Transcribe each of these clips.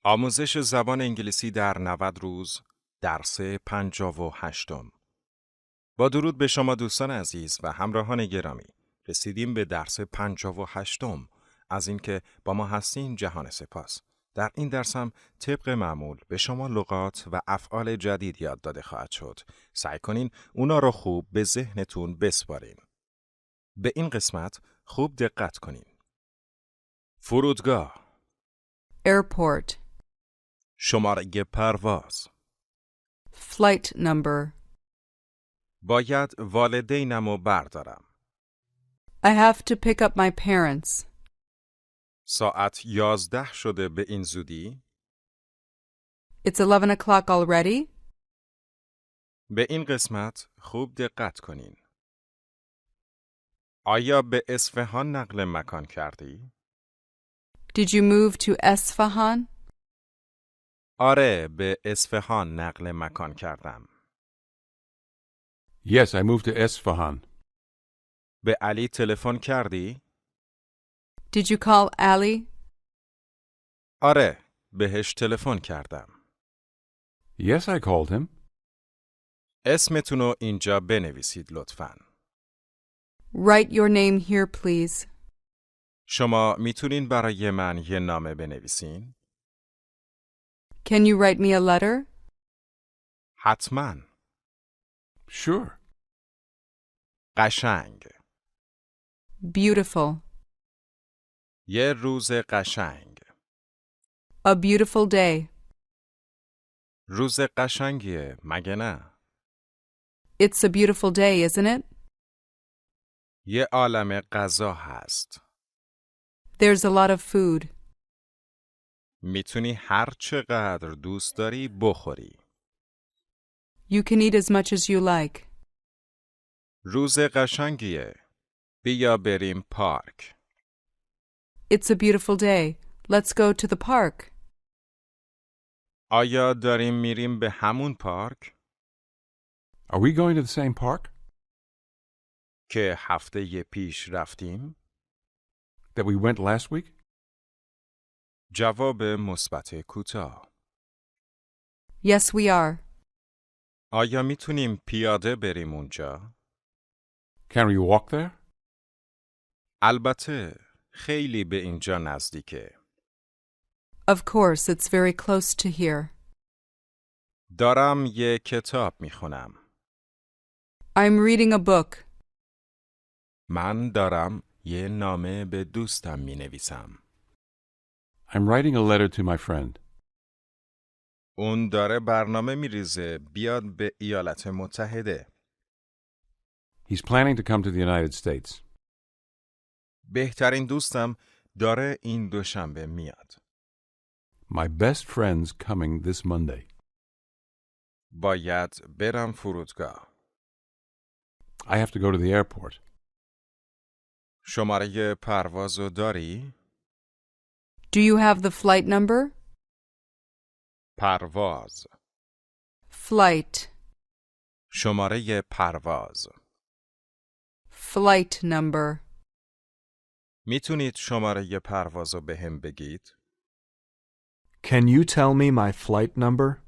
آموزش زبان انگلیسی در 90 روز، درس 58. با درود به شما دوستان عزیز و همراهان گرامی، رسیدیم به درس 58 از اینکه با ما هستین. جهان سپاس. در این درس هم طبق معمول به شما لغات و افعال جدید یاد داده خواهد شد. سعی کنین اونا رو خوب به ذهنتون بسپارین. به این قسمت خوب دقت کنین. فرودگاه، Airport. شماره پرواز. Flight number. باید والدینمو بردارم. I have to pick up my parents. ساعت 11 شده به این زودی؟ It's 11 o'clock already? به این قسمت خوب دقت کنین. آیا به اصفهان نقل مکان کردی؟ Did you move to Esfahan? آره، به اصفهان نقل مکان کردم. Yes, I moved to Esfahan. به علی تلفن کردی؟ Did you call Ali? آره، بهش تلفن کردم. Yes, I called him. اسمتونو اینجا بنویسید لطفاً. Write your name here, please. شما میتونین برای من یه نامه بنویسین؟ Can you write me a letter? حتماً. Sure. قشنگ. Beautiful. یه روز قشنگ. A beautiful day. روز قشنگیه، مگه نه؟ It's a beautiful day, isn't it? یه عالمه غذا هست. There's a lot of food. میتونی هر چقدر دوست داری بخوری. You can eat as much as you like. روز قشنگیه. بیا بریم پارک. It's a beautiful day. Let's go to the park. آیا داریم میریم به همون پارک Are we going to the same park که هفته پیش رفتیم؟ that we went last week? جواب مثبت کوتاه. Yes, we are. آیا میتونیم پیاده بریم اونجا؟ Can we walk there? البته خیلی به اینجا نزدیکه. Of course, it's very close to here. دارم یه کتاب میخونم. I'm reading a book. من دارم یه نامه به دوستم مینویسم. I'm writing a letter to my friend. اون داره برنامه میریزه بیاد به ایالات متحده. He's planning to come to the United States. بهترین دوستم داره این دوشنبه میاد. My best friend's coming this Monday. باید برم فرودگاه. I have to go to the airport. شماره پروازو داری؟ Do you have the flight number? پرواز. Flight. شماره پرواز. Flight number. میتونید شماره پروازو بهم بگید؟ Can you tell me my flight number?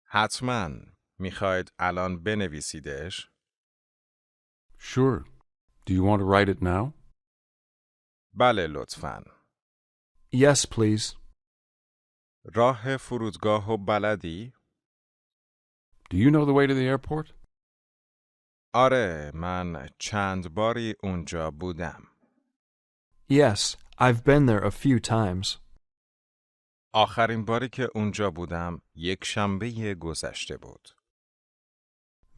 حتما. میخواید الان بنویسیدش؟ Sure. Do you want to write it now? بله لطفاً. Yes, please. راه فرودگاهو بلدی؟ Do you know the way to the airport? آره، من چند باری اونجا بودم. Yes, I've been there a few times. آخرین باری که اونجا بودم یک شنبه گذشته بود.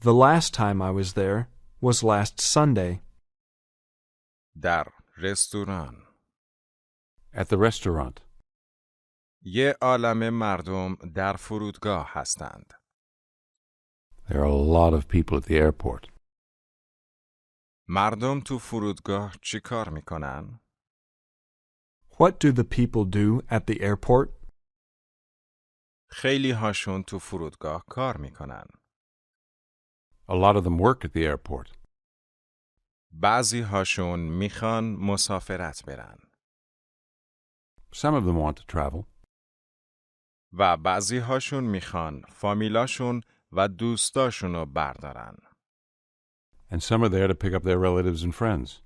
The last time I was there was last Sunday. در رستوران. At the restaurant. یه عالمه مردم در فرودگاه هستند. There are a lot of people at the airport. مردم تو فرودگاه چی کار میکنن؟ What do the people do at the airport? خیلی هاشون تو فرودگاه کار میکنن. A lot of them work at the airport. بعضی هاشون میخوان مسافرت برن. Some of them want to travel. و بعضی هاشون میخوان فامیلاشون و دوستاشونو بردارن. And some are there to pick up their relatives and friends.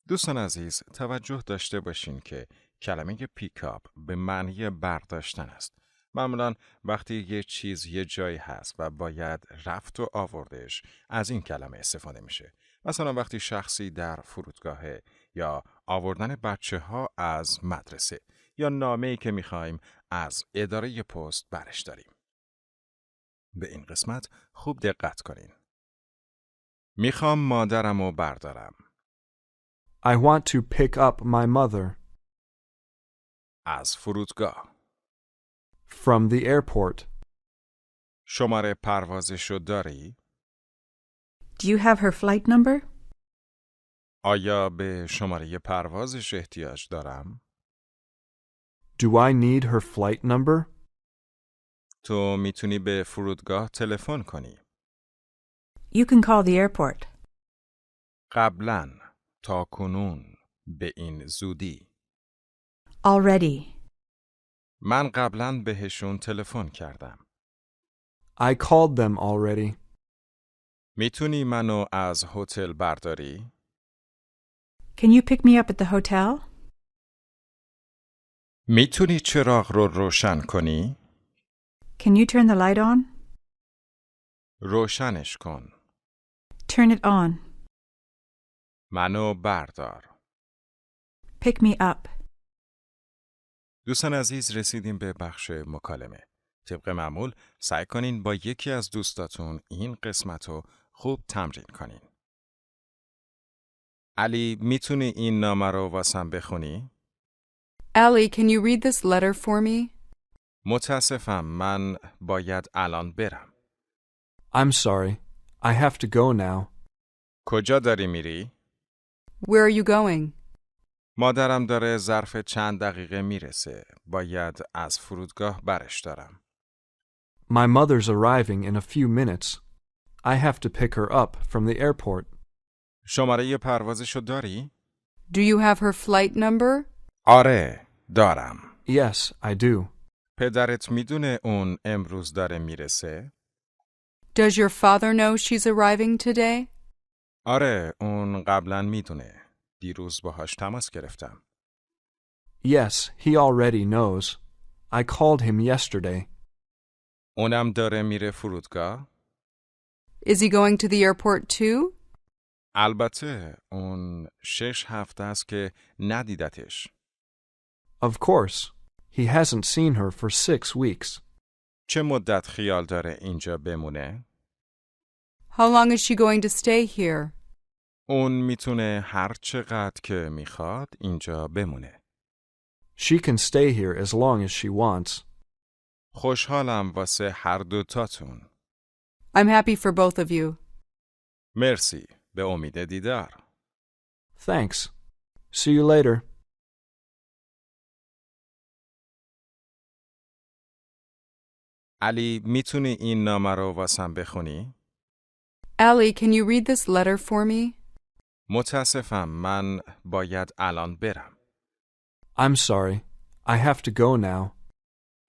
دوستان عزیز، توجه داشته باشین که کلمه پیکاپ به معنی برداشتن است. معمولا وقتی یه چیز یه جایی هست و باید رفت و آوردش، از این کلمه استفاده میشه. مثلا وقتی شخصی در فرودگاهه، یا آوردن بچه ها از مدرسه، یا نامه‌ای که میخوایم از اداره پست برش داریم. به این قسمت خوب دقت کنین. میخوام مادرمو بردارم. I want to pick up my mother. از فرودگاه. From the airport. شماره پروازشو داری؟ Do you have her flight number? آیا به شماره پروازش احتیاج دارم؟ Do I need her flight number? تو میتونی به فرودگاه تلفن کنی. You can call the airport. قبلاً، تا کنون، به این زودی. Already. من قبلاً بهشون تلفن کردم. I called them already. میتونی منو از هتل برداری؟ Can you pick me up at the hotel? میتونی چراغ رو روشن کنی؟ Can you turn the light on? روشنش کن. Turn it on. منو بردار. Pick me up. دوستان عزیز، رسیدیم به بخش مکالمه. طبق معمول سعی کنین با یکی از دوستاتون این قسمت رو خوب تمرین کنین. علی، میتونی این نامه رو واسم بخونی؟ Ellie, can you read this letter for me? متاسفم، من باید الان برم. I'm sorry. I have to go now. کجا داری میری؟ Where are you going? مادرم داره ظرف چند دقیقه میرسه. باید از فرودگاه برش دارم. My mother's arriving in a few minutes. I have to pick her up from the airport. شماره پروازشو داری؟ Do you have her flight number? آره، دارم. Yes, I do. پدرت میدونه اون امروز داره میرسه؟ Does your father know she's arriving today? آره، اون قبلا میدونه. دیروز باهاش تماس گرفتم. Yes, he already knows. I called him yesterday. اونم داره میره فرودگاه؟ Is he going to the airport too? البته اون 6 هفته است که ندیدتش. Of course. He hasn't seen her for 6 weeks. چه مدت خیال داره اینجا بمونه؟ How long is she going to stay here? اون میتونه هر چقدر که میخواد اینجا بمونه. She can stay here as long as she wants. خوشحالم واسه هر دوتاتون. I'm happy for both of you. مرسی. به امید دیدار. Thanks. See you later. علی، میتونی این نامه رو واسم بخونی؟ Ellie, can you read this letter for me? متاسفم، من باید الان برم. I'm sorry. I have to go now.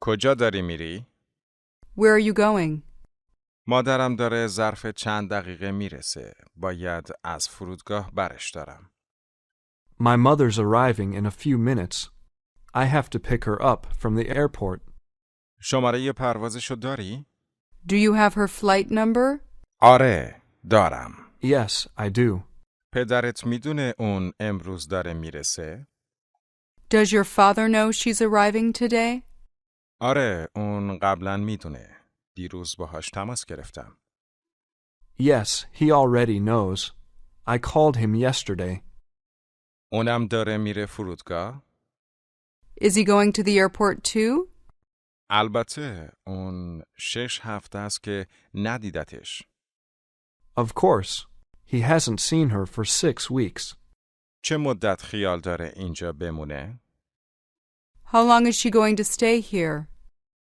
کجا داری میری؟ Where are you going? مادرم داره ظرف چند دقیقه میرسه. باید از فرودگاه برش دارم. My mother's arriving in a few minutes. I have to pick her up from the airport. شماره پروازشو داری؟ Do you have her flight number? آره، دارم. Yes, I do. پدرت میدونه اون امروز داره میرسه؟ Does your father know she's arriving today? آره، اون قبلا میدونه. دیروز باهاش تماس گرفتم. Yes, he already knows. I called him yesterday. اونم داره میره فرودگاه؟ Is he going to the airport too? البته اون 6 هفته است که ندیدتش. Of course. He hasn't seen her for 6 weeks. چه مدت خیال داره اینجا بمونه؟ How long is she going to stay here?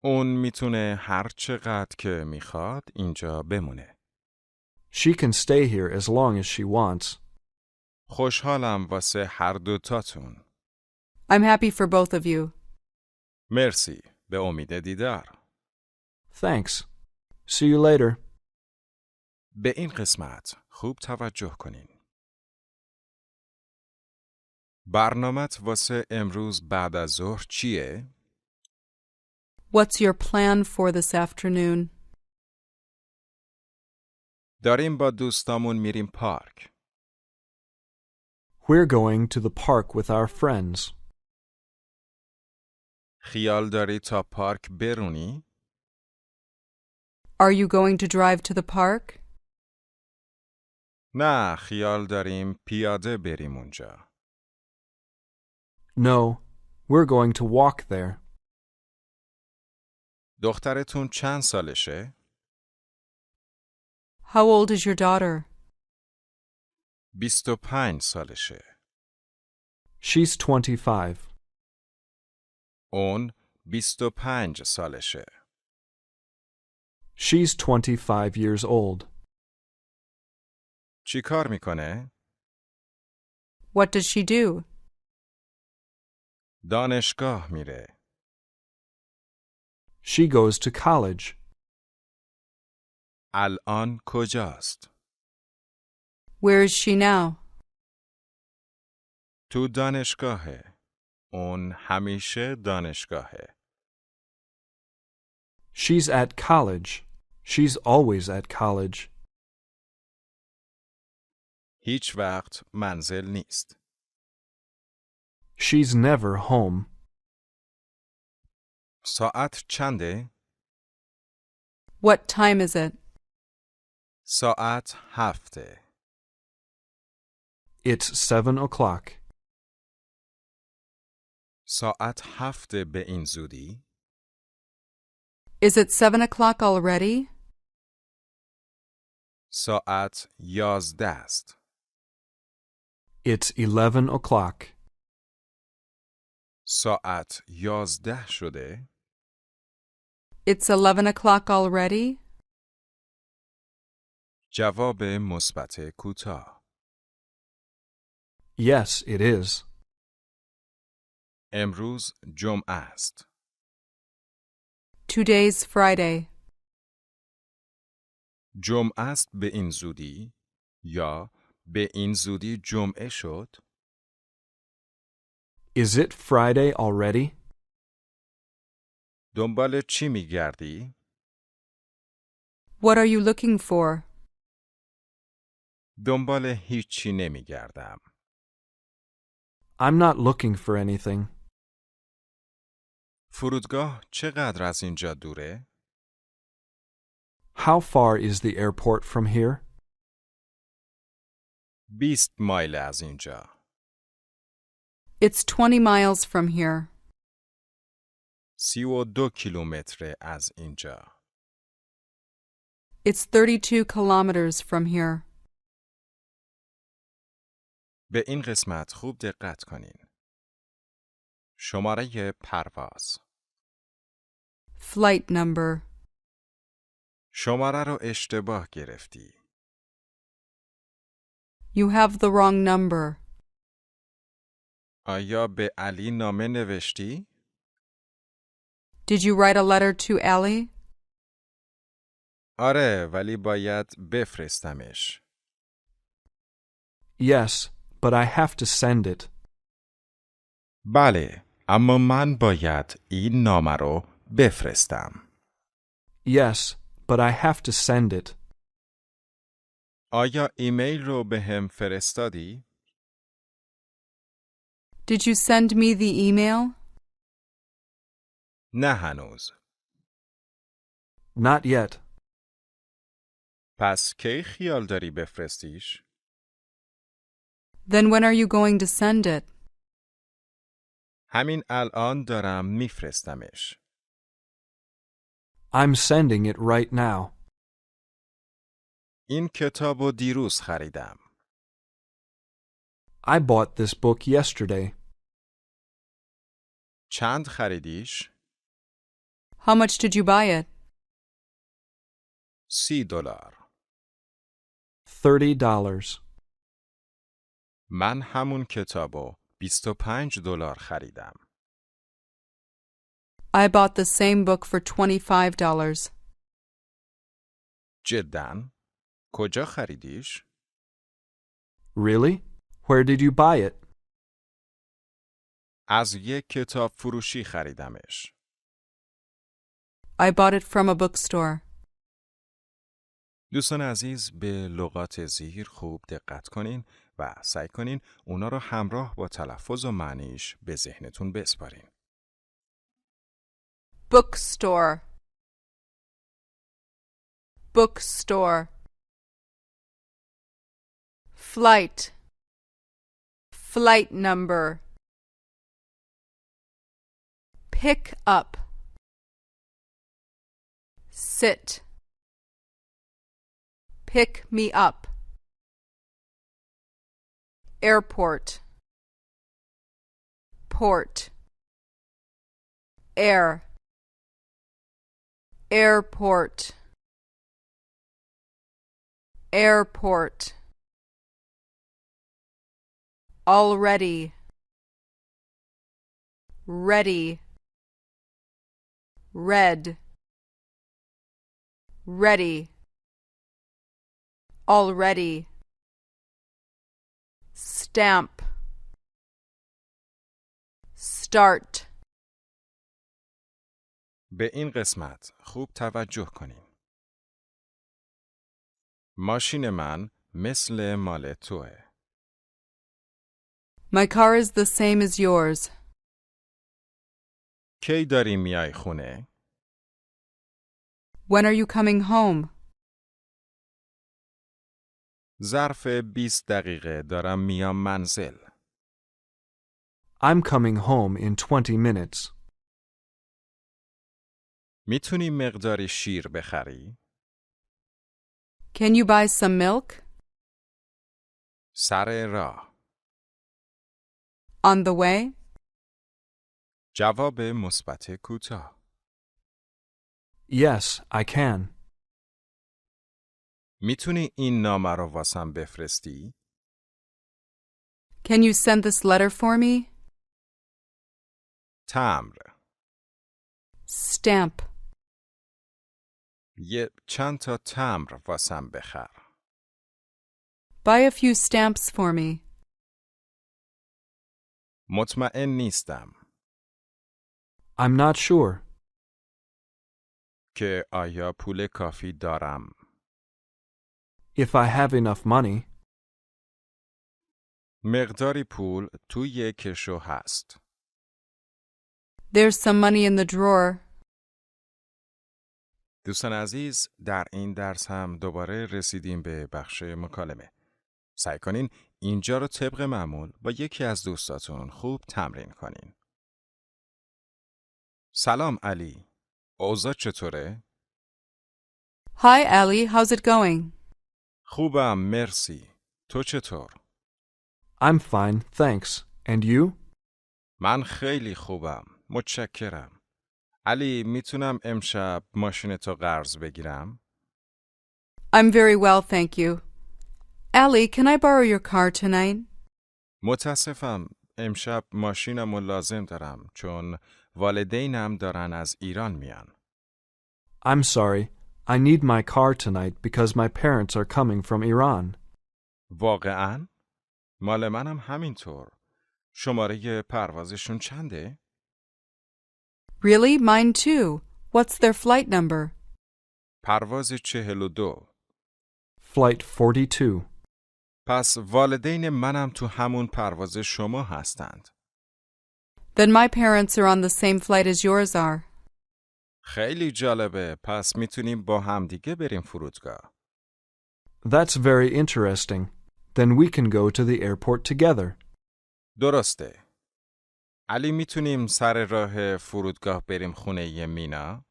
اون میتونه هر چقدر که میخواد اینجا بمونه. She can stay here as long as she wants. خوشحالم واسه هر دوتاتون. I'm happy for both of you. مرسی. به امید دیدار. Thanks. See you later. به این قسمت خوب توجه کنین. برنامت واسه امروز بعد از ظهر چیه؟ What's your plan for this afternoon? داریم با دوستامون میریم پارک. We're going to the park with our friends. خیال داری تا پارک برونی؟ Are you going to drive to the park? نه، خیال داریم پیاده بریم اونجا. No, we're going to walk there. دخترتون چند سالشه؟ How old is your daughter? 25 سالشه. She's 25. اون 25 سالشه. She's 25 years old. چی کار میکنه؟ What does she do? دانشگاه میره. She goes to college. الان کجاست؟ Where is she now? تو دانشگاهه. اون همیشه دانشگاهه. She's at college. She's always at college. هیچ وقت منزل نیست. She's never home. ساعت چنده؟ What time is it? ساعت 7. It's 7 o'clock. ساعت 7 به این زودی؟ Is it 7 o'clock already? ساعت 11 است. It's 11 o'clock. ساعت 11 شده؟ It's 11 o'clock already? جواب مثبت کوتاه. Yes, it is. امروز جمعه است. Today's Friday. جمعه است به این زودی یا به این زودی جمعه شد؟ Is it Friday already? دنبال چی میگردی؟ What are you looking for? دنبال هیچی نمیگردم. I'm not looking for anything. فرودگاه چقدر از اینجا دوره؟ How far is the airport from here? 20 مایل از اینجا. It's 20 miles from here. 32 کیلومتر از اینجا. It's 32 kilometers from here. به این قسمت خوب دقت کنین. شماره پرواز. Flight number. شماره رو اشتباه گرفتی. You have the wrong number. آیا به علی نامه نوشتی؟ Did you write a letter to Allie? آره، ولی باید بفرستمش. Yes, but I have to send it. بله، اما من باید این نامه رو بفرستم. Yes, but I have to send it. آیا ایمیل رو به هم فرستادی؟ Did you send me the email? نه هنوز. Not yet. پس کی خیال داری بفرستیش؟ Then when are you going to send it? همین الان دارم میفرستمش. I'm sending it right now. این کتاب رو دیروز خریدم. I bought this book yesterday. چند خریدیش؟ How much did you buy it? $30. $30. من همون کتاب رو $25 خریدم. I bought the same book for $25. جداً؟ کجا خریدیش؟ Really? Where did you buy it? از یک کتاب فروشی خریدمش. I bought it from a bookstore. دوستان عزیز به لغات زیر خوب دقت کنین و سعی کنین اونا رو همراه با تلفظ و معنیش به ذهنتون بسپارین. Bookstore. Bookstore. Flight. Flight number. Pick up. Sit. Pick me up. Airport. Port. Air. Airport. Airport. Already. Ready. Red. Ready. Already. Stamp. Start. به این قسمت خوب توجه کنین. ماشین من مثل مال توه. My car is the same as yours. کی داری میای خونه؟ When are you coming home? ظرف 20 دقیقه دارم میام منزل. I'm coming home in 20 minutes. میتونی مقداری شیر بخری؟ Can you buy some milk? سر راه. On the way? جواب مثبت کوتاه. Yes, I can. میتونی این نامه رو واسم بفرستی؟ Can you send this letter for me? تمبر. Stamp. چند تا تمبر واسم بخر. Buy a few stamps for me. مطمئن نیستم I'm not sure. که آیا پول کافی دارم. If I have enough money. مقداری پول توی کشو هست. There's some money in the drawer. دوستان عزیز در این درس هم دوباره رسیدیم به بخش مکالمه. سعی کنین اینجا رو طبق معمول با یکی از دوستاتون خوب تمرین کنین. سلام علی. اوضاع چطوره؟ Hi, Allie. How's it going? خوبم مرسی. تو چطور؟ I'm fine, thanks. And you? من خیلی خوبم. متشکرم. علی میتونم امشب ماشینتو قرض بگیرم؟ I'm very well, thank you. Allie, can I borrow your car tonight? متاسفم امشب ماشینمو لازم دارم چون والدینم دارن از ایران میان. I'm sorry. I need my car tonight because my parents are coming from Iran. واقعاً؟ مال منم همینطور. شماره پروازشون چنده؟ Really? Mine too. What's their flight number? پرواز 42. Flight 42. پس والدین منم تو همون پرواز شما هستند. Then my parents are on the same flight as yours are. خیلی جالبه. پس میتونیم با همدیگه بریم فرودگاه. That's very interesting. Then we can go to the airport together. درسته. علی میتونیم سر راه فرودگاه بریم خونه مینا؟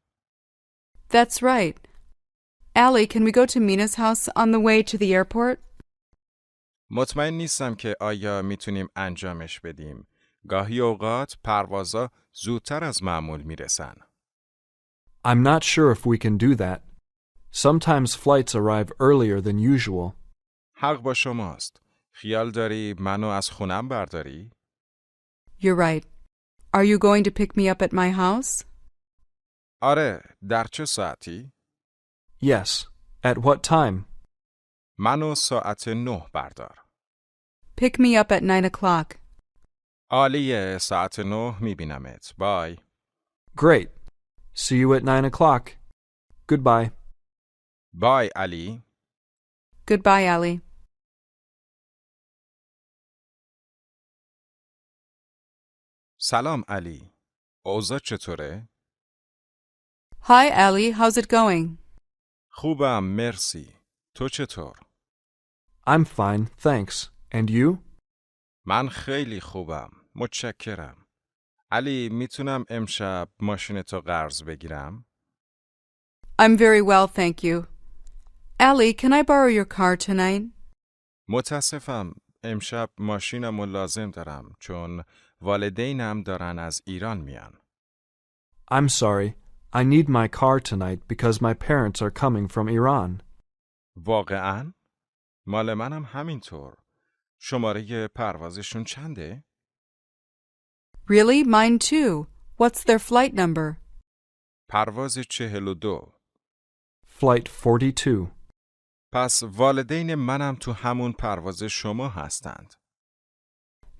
That's right. Allie, can we go to Mina's house on the way to the airport? مطمئن نیستم که آیا میتونیم انجامش بدیم. گاهی اوقات پروازا زودتر از معمول میرسن. I'm not sure if we can do that. Sometimes flights arrive earlier than usual. حق با شماست. خیال داری منو از خونم برداری؟ You're right. Are you going to pick me up at my house? آره، در چه ساعتی؟ Yes. At what time? منو ساعت 9 بردار. Pick me up at 9 o'clock. عالیه، ساعت 9 میبینمت. بای. Great. See you at 9 o'clock. Goodbye. بای علی. Goodbye, Allie. سلام علی. اوضاع چطوره؟ Hi, Allie. How's it going? خوبم، مرسی. تو چطور؟ I'm fine, thanks. And you? من خیلی خوبم. متشکرم. علی، میتونم امشب ماشین تو قرض بگیرم؟ I'm very well, thank you. Allie, can I borrow your car tonight? متاسفم. امشب ماشینمو لازم دارم چون والدینم دارن از ایران میان. I'm sorry. I need my car tonight because my parents are coming from Iran. واقعاً؟ مال منم همینطور. شماره پروازشون چنده؟ Really? Mine too. What's their flight number? پرواز 42. Flight 42. پس والدین منم تو همون پرواز شما هستند.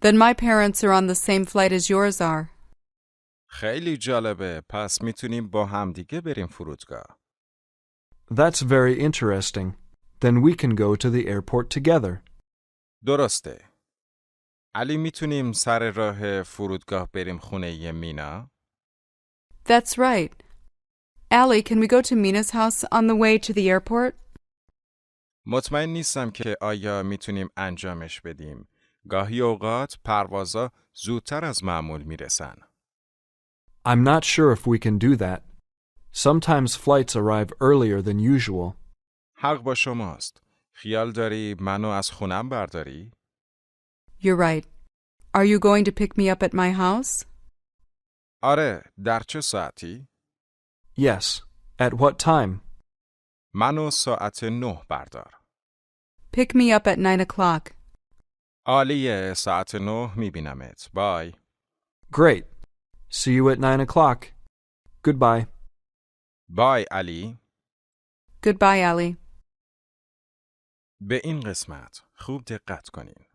Then my parents are on the same flight as yours are. خیلی جالبه. پس میتونیم با همدیگه بریم فرودگاه. That's very interesting. Then we can go to the airport together. درسته. علی، میتونیم سر راه فرودگاه بریم خونه مینا؟ That's right. Allie, can we go to Mina's house on the way to the airport? مطمئن نیستم که آیا میتونیم انجامش بدیم. گاهی اوقات پروازا زودتر از معمول میرسن. I'm not sure if we can do that. Sometimes flights arrive earlier than usual. حق با شماست. خیال داری منو از خونم برداری؟ You're right. Are you going to pick me up at my house? آره، در چه ساعتی؟ Yes. At what time? منو ساعت 9 بردار. Pick me up at 9 o'clock. عالیه، ساعت 9 میبینمت. بای. Great. See you at 9 o'clock. Goodbye. بای علی. Goodbye, Allie. به این قسمت خوب دقت کنین.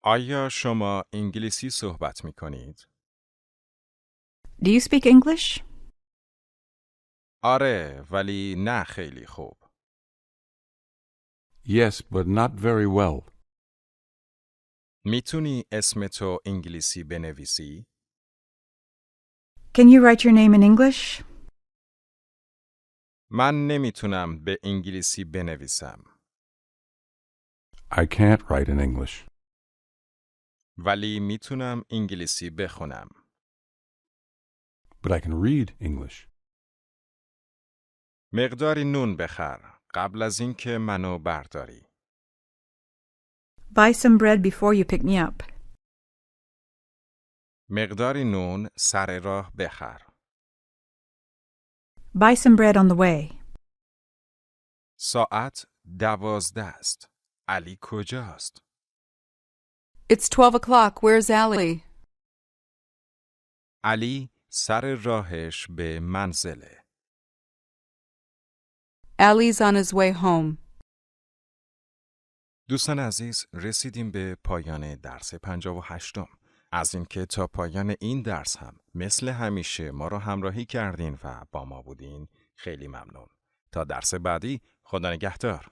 آیا شما انگلیسی صحبت می کنید؟ Do you speak English? آره، ولی نه خیلی خوب. Yes, but not very well. میتونی اسم تو انگلیسی بنویسی؟ Can you write your name in English? من نمیتونم به انگلیسی بنویسم. I can't write in English. ولی میتونم انگلیسی بخونم. But I can read English. مقداری نون بخر قبل از اینکه منو برداری. Buy some bread before you pick me up. مقداری نون سر راه بخر. Buy some bread on the way. ساعت 12 است. علی کجاست؟ It's 12 o'clock. Where's Allie? علی سر راهش به منزله. Allie's on his way home. دوستان عزیز، رسیدیم به پایان درس 58م. از اینکه تا پایان این درس هم مثل همیشه ما رو همراهی کردین و با ما بودین خیلی ممنون. تا درس بعدی، خدا نگهدار.